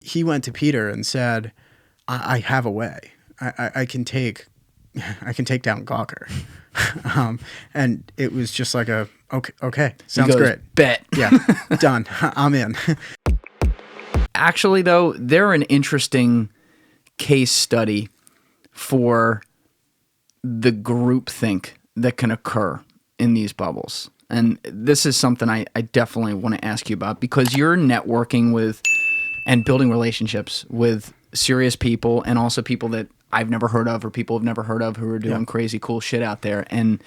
he went to Peter and said, I have a way. I can take down Gawker. And it was just like okay, sounds great. Bet. Yeah, done. I'm in. Actually, though, they're an interesting case study for the groupthink that can occur in these bubbles. And this is something I definitely want to ask you about, because you're networking with and building relationships with serious people, and also people that I've never heard of or people have never heard of who are doing crazy cool shit out there. And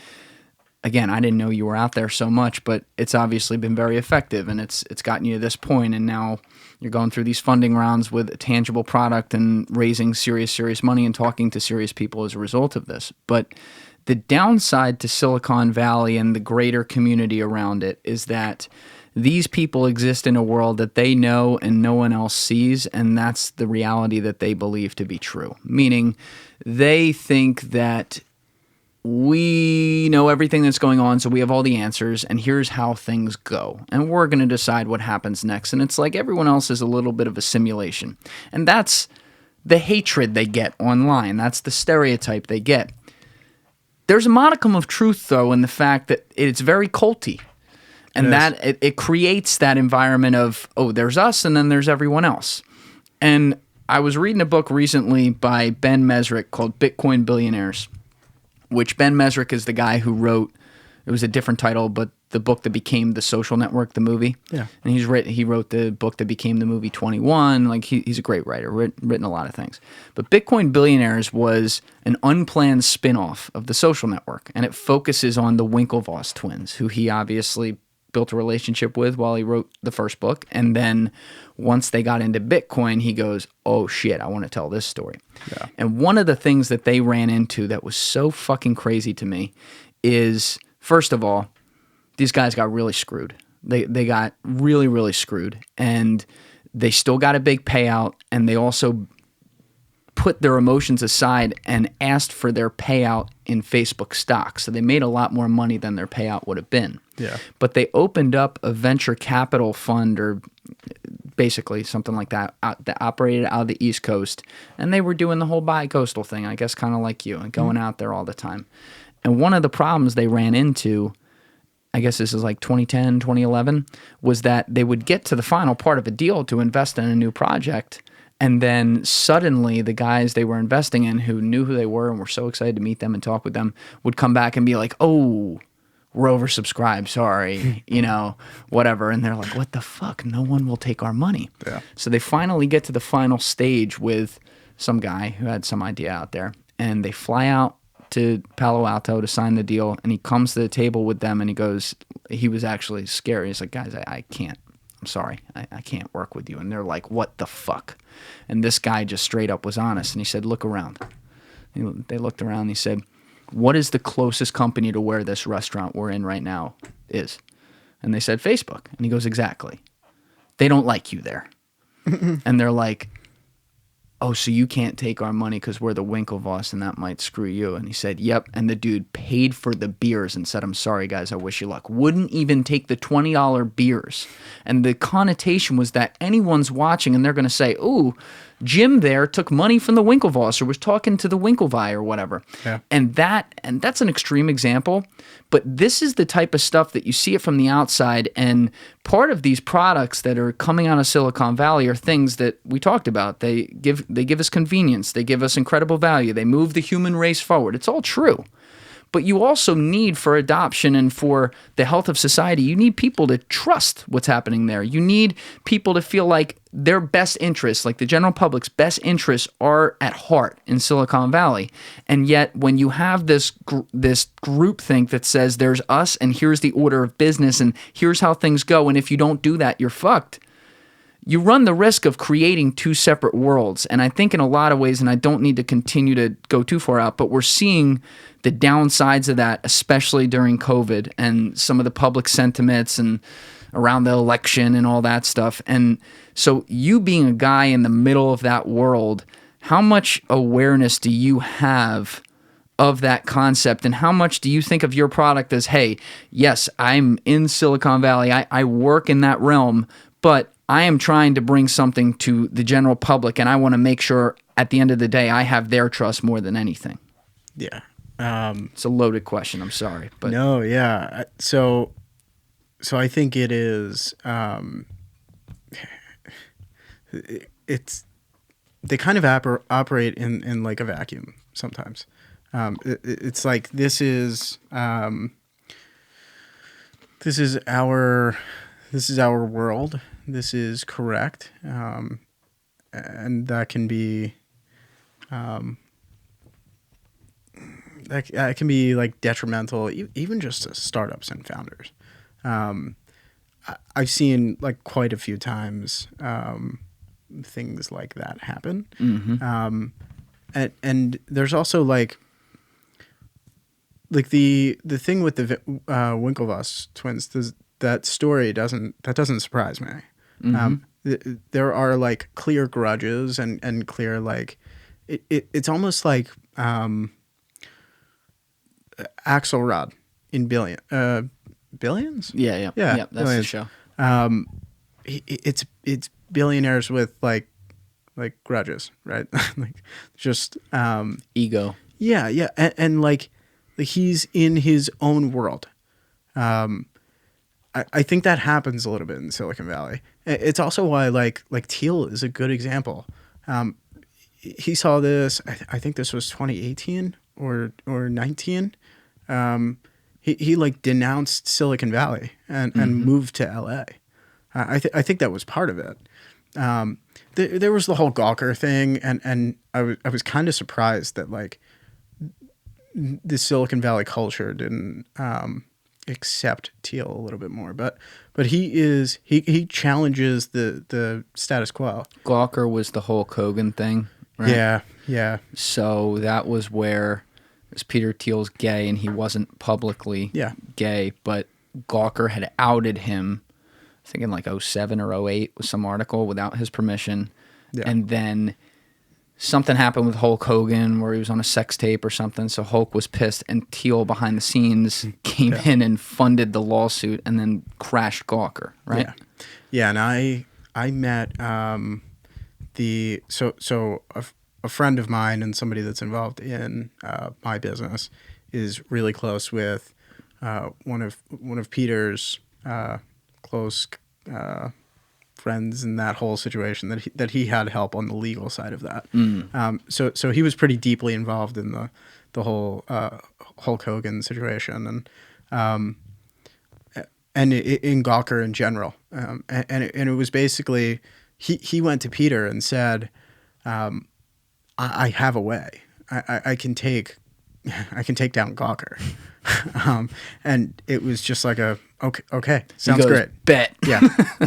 again, I didn't know you were out there so much, but it's obviously been very effective, and it's gotten you to this point, and now you're going through these funding rounds with a tangible product and raising serious money and talking to serious people as a result of this. But the downside to Silicon Valley and the greater community around it is that these people exist in a world that they know and no one else sees, and that's the reality that they believe to be true. Meaning, they think that we know everything that's going on, so we have all the answers, and here's how things go. And we're going to decide what happens next. And it's like everyone else is a little bit of a simulation. And that's the hatred they get online. That's the stereotype they get. There's a modicum of truth, though, in the fact that it's very culty. And it creates that environment of, oh, there's us, and then there's everyone else. And I was reading a book recently by Ben Mesrick called Bitcoin Billionaires, which Ben Mesrick is the guy who wrote, it was a different title, but the book that became The Social Network, the movie. Yeah. And he wrote the book that became the movie 21. Like, he's a great writer, written a lot of things. But Bitcoin Billionaires was an unplanned spin-off of The Social Network, and it focuses on the Winklevoss twins, who he obviously built a relationship with while he wrote the first book. And then once they got into Bitcoin, he goes, oh shit, I want to tell this story. Yeah. And one of the things that they ran into that was so fucking crazy to me is, first of all, these guys got really screwed. They got really, really screwed. And they still got a big payout, and they also put their emotions aside and asked for their payout in Facebook stock. So they made a lot more money than their payout would have been. Yeah. But they opened up a venture capital fund, or basically something like that, that operated out of the East Coast. And they were doing the whole bi-coastal thing, I guess, kind of like you, and going out there all the time. And one of the problems they ran into, I guess this is like 2010, 2011, was that they would get to the final part of a deal to invest in a new project, and then suddenly the guys they were investing in, who knew who they were and were so excited to meet them and talk with them, would come back and be like, oh, we're oversubscribed, sorry, whatever. And they're like, what the fuck? No one will take our money. Yeah. So they finally get to the final stage with some guy who had some idea out there, and they fly out to Palo Alto to sign the deal, and he comes to the table with them, and he was actually scary. He's like, guys, I can't. I'm sorry, I can't work with you. And they're like, what the fuck? And this guy just straight up was honest, and he said, look around. They looked around, and he said, what is the closest company to where this restaurant we're in right now is? And they said, Facebook. And he goes, exactly. They don't like you there. And they're like, oh, so you can't take our money because we're the Winklevoss and that might screw you. And he said, yep. And the dude paid for the beers and said, I'm sorry, guys, I wish you luck. Wouldn't even take the $20 beers. And the connotation was that anyone's watching and they're going to say, ooh, Jim there took money from the Winklevoss or was talking to the Winklevi or whatever. Yeah. And that's an extreme example, but this is the type of stuff that you see it from the outside, and part of these products that are coming out of Silicon Valley are things that we talked about. They give us convenience, they give us incredible value, they move the human race forward. It's all true. But you also need, for adoption and for the health of society, you need people to trust what's happening there. You need people to feel like their best interests, like the general public's best interests, are at heart in Silicon Valley. And yet, when you have this groupthink that says there's us and here's the order of business and here's how things go, and if you don't do that, you're fucked, you run the risk of creating two separate worlds. And I think in a lot of ways, and I don't need to continue to go too far out, but we're seeing the downsides of that, especially during COVID and some of the public sentiments and around the election and all that stuff. And so you being a guy in the middle of that world, how much awareness do you have of that concept, and how much do you think of your product as, hey, yes, I'm in Silicon Valley, I work in that realm, but I am trying to bring something to the general public, and I want to make sure at the end of the day I have their trust more than anything. Yeah. It's a loaded question. I'm sorry, but No, yeah. So I think it is. It's they kind of operate in like a vacuum sometimes. It's like this is our world. This is correct, and that can be that can be like detrimental, even just to startups and founders. I've seen like quite a few times things like that happen. Mm-hmm. And there's also like the thing with the Winklevoss twins. That story doesn't surprise me. Mm-hmm. There are like clear grudges and clear like it's almost like Axelrod in Billions. Yeah. That's Billions. the show. It's billionaires with like grudges, right? Like just Ego. Yeah, and like he's in his own world. I think that happens a little bit in Silicon Valley. It's also why like Thiel is a good example. He saw this. I think this was 2018 or 19. He like denounced Silicon Valley and moved to LA. I think that was part of it. There was the whole Gawker thing, and I was kind of surprised that like the Silicon Valley culture didn't accept Thiel a little bit more. But he challenges the status quo. Gawker was the Hulk Hogan thing, right? Yeah. So that was where Peter Thiel's gay, and he wasn't publicly gay, but Gawker had outed him, I think in like 07 or 08 with some article without his permission. Yeah. And then something happened with Hulk Hogan where he was on a sex tape or something, so Hulk was pissed, and Thiel behind the scenes came in and funded the lawsuit and then crashed Gawker, right? Yeah, and I met a friend of mine and somebody that's involved in my business is really close with one of Peter's close friends in that whole situation that he had help on the legal side of that. So he was pretty deeply involved in the whole Hulk Hogan situation and in Gawker in general. And it was basically he went to Peter and said, I have a way. I can take down Gawker. And it was just like okay, sounds great. Bet. Yeah,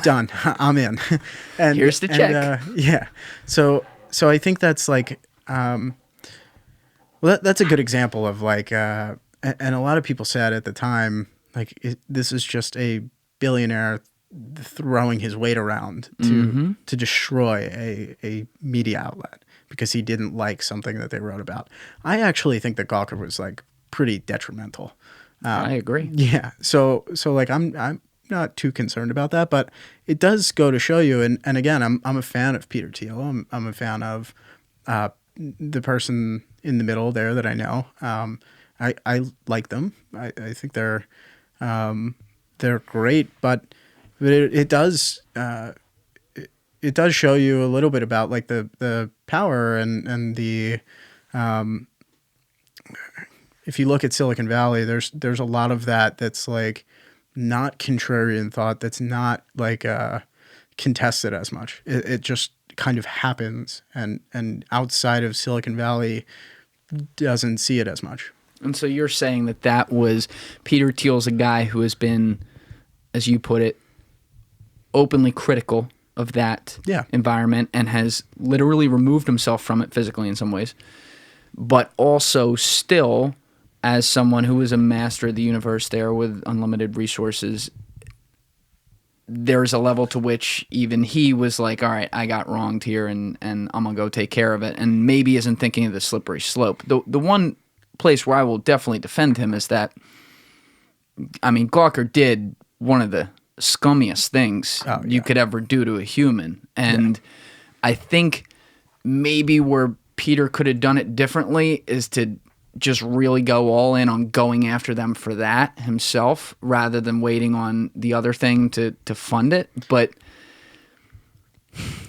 done. I'm in. And here's the check. Yeah. So I think that's like, that's a good example of like, and a lot of people said at the time, like this is just a billionaire throwing his weight around to destroy a media outlet because he didn't like something that they wrote about. I actually think that Gawker was like pretty detrimental. I agree. Yeah. So like I'm not too concerned about that, but it does go to show you. And again, I'm a fan of Peter Thiel. I'm a fan of the person in the middle there that I know. I like them. I think they're great, but it does show you a little bit about like the power and the if you look at Silicon Valley, there's a lot of that's like not contrarian thought, that's not like contested as much. It just kind of happens, and outside of Silicon Valley doesn't see it as much. And so you're saying that was Peter Thiel's a guy who has been, as you put it, openly critical of that environment and has literally removed himself from it physically in some ways, but also still, as someone who was a master of the universe there with unlimited resources, there's a level to which even he was like, all right, I got wronged here and I'm going to go take care of it, and maybe isn't thinking of the slippery slope. The one place where I will definitely defend him is that, I mean, Gawker did one of the scummiest things you could ever do to a human. And I think maybe where Peter could have done it differently is to just really go all in on going after them for that himself rather than waiting on the other thing to fund it. But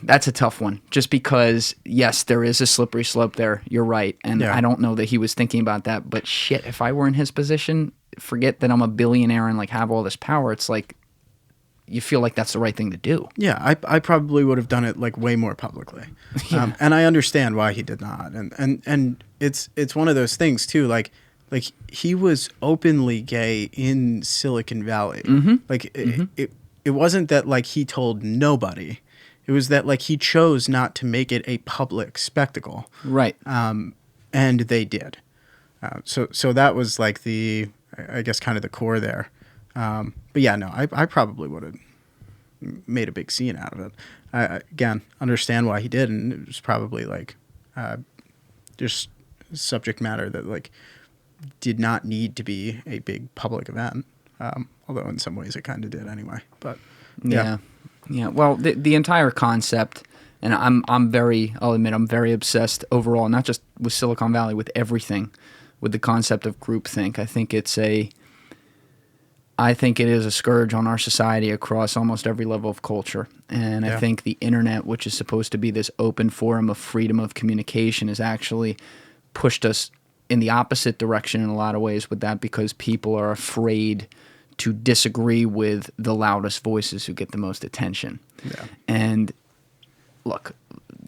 that's a tough one just because, yes, there is a slippery slope there. You're right. And I don't know that he was thinking about that. But shit, if I were in his position, forget that I'm a billionaire and like have all this power. It's like you feel like that's the right thing to do. Yeah, I probably would have done it like way more publicly. And I understand why he did not. And it's one of those things too, like he was openly gay in Silicon Valley. Like it wasn't that like he told nobody. It was that like he chose not to make it a public spectacle. Right. And they did. So that was like I guess kind of the core there. But yeah, no, I probably would have made a big scene out of it. I again, understand why he did, and it was probably like just subject matter that like did not need to be a big public event. Although in some ways it kind of did anyway. But yeah. Well, the entire concept, and I'll admit I'm very obsessed overall, not just with Silicon Valley, with everything, with the concept of groupthink. I think it is a scourge on our society across almost every level of culture. And I think the internet, which is supposed to be this open forum of freedom of communication, has actually pushed us in the opposite direction in a lot of ways with that because people are afraid to disagree with the loudest voices who get the most attention. Yeah. And look,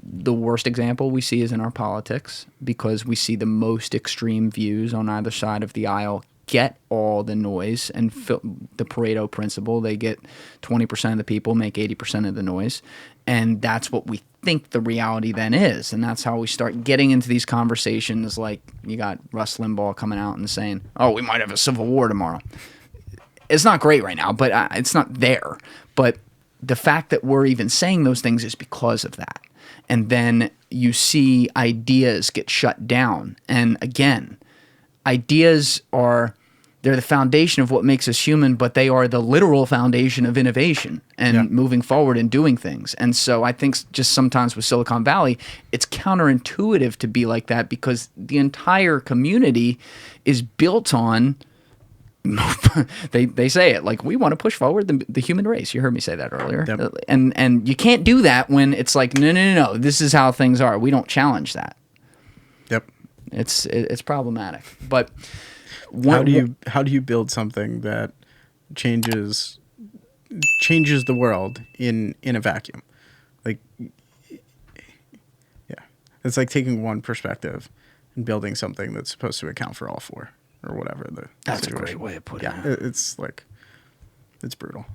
the worst example we see is in our politics because we see the most extreme views on either side of the aisle get all the noise and the Pareto principle. They get 20% of the people make 80% of the noise. And that's what we think the reality then is. And that's how we start getting into these conversations like you got Russ Limbaugh coming out and saying, oh, we might have a civil war tomorrow. It's not great right now, but it's not there. But the fact that we're even saying those things is because of that. And then you see ideas get shut down. And again, ideas they're the foundation of what makes us human, but they are the literal foundation of innovation and moving forward and doing things. And so I think just sometimes with Silicon Valley, it's counterintuitive to be like that because the entire community is built on they say it like we want to push forward the human race. You heard me say that earlier. Yep. And you can't do that when it's like no, this is how things are. We don't challenge that. Yep. It's problematic. But how do you build something that changes the world in a vacuum? Like it's like taking one perspective and building something that's supposed to account for all four or whatever the That's situation. A great way of putting it. Yeah, it's brutal.